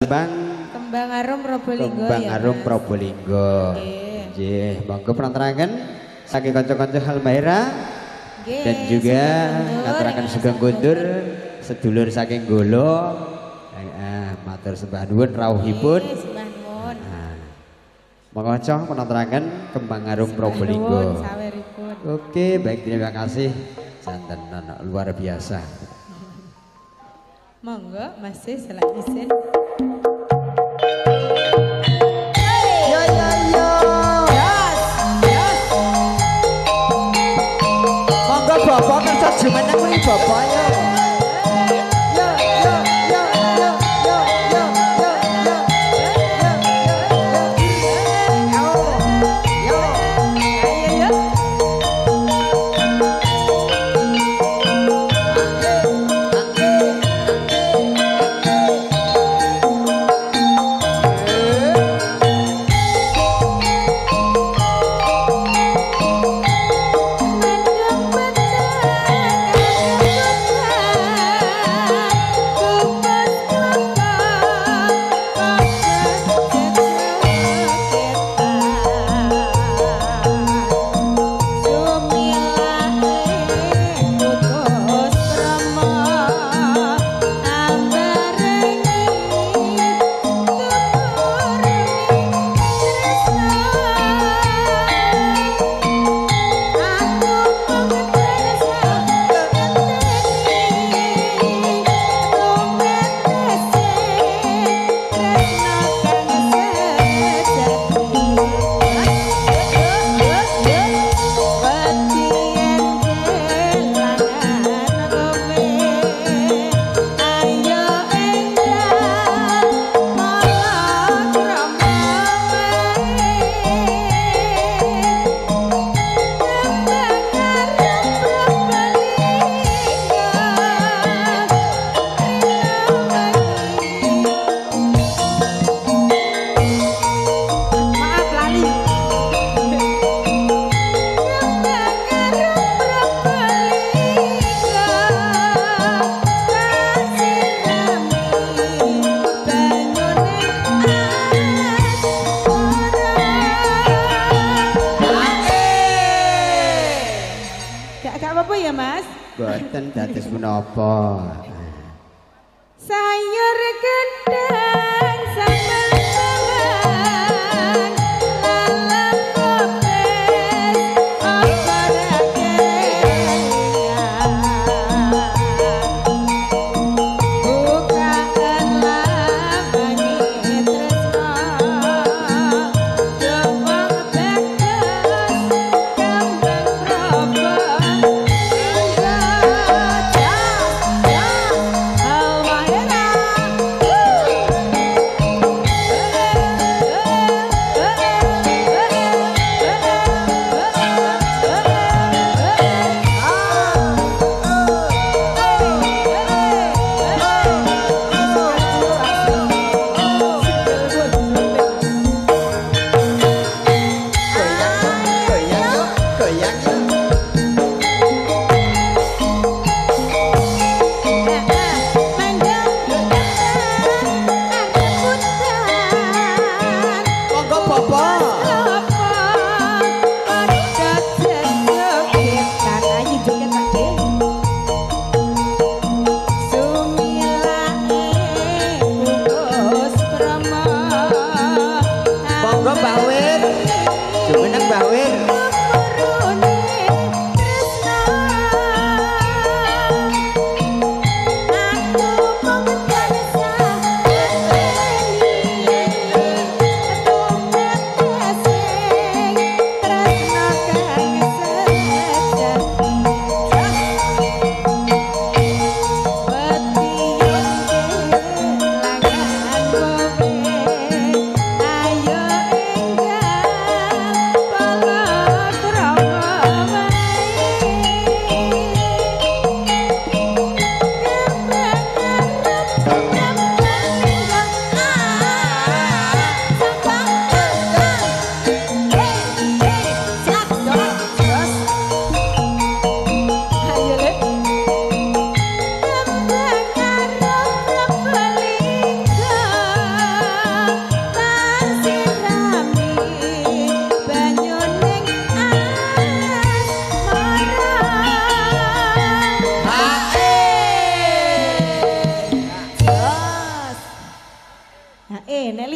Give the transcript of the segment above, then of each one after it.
tembang Kembang Arum Probolinggo. Kembang ya, Arum Mas. Probolinggo. Nggih, monggo penontonaken saking kanca-kanca Halmaira dan juga ngaturaken sugeng kundur sedulur saking Golo. Matur sembah nuwun rawuhipun. Sembah nuwun. Monggo penontonaken Kembang Arum Probolinggo. Oke, baik, terima kasih. Janten luar biasa. Monggo masih selak isin. Yo yo yo. Monggo bapak kerja jumeneng kuwi bapak yo. Boten dados menapa. Sayur gedang sambal bawang lalap kopes oporake bukaan labani tresno jomong bekas kambang probolinggo.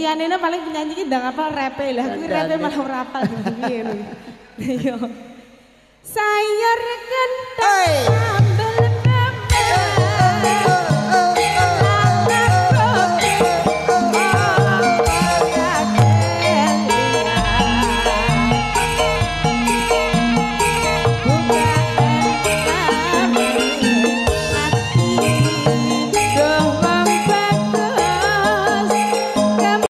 liyane paling penyanyi ki ndang apal repe lah, kuwi repe malah ora apal piye lho. Yo. Saya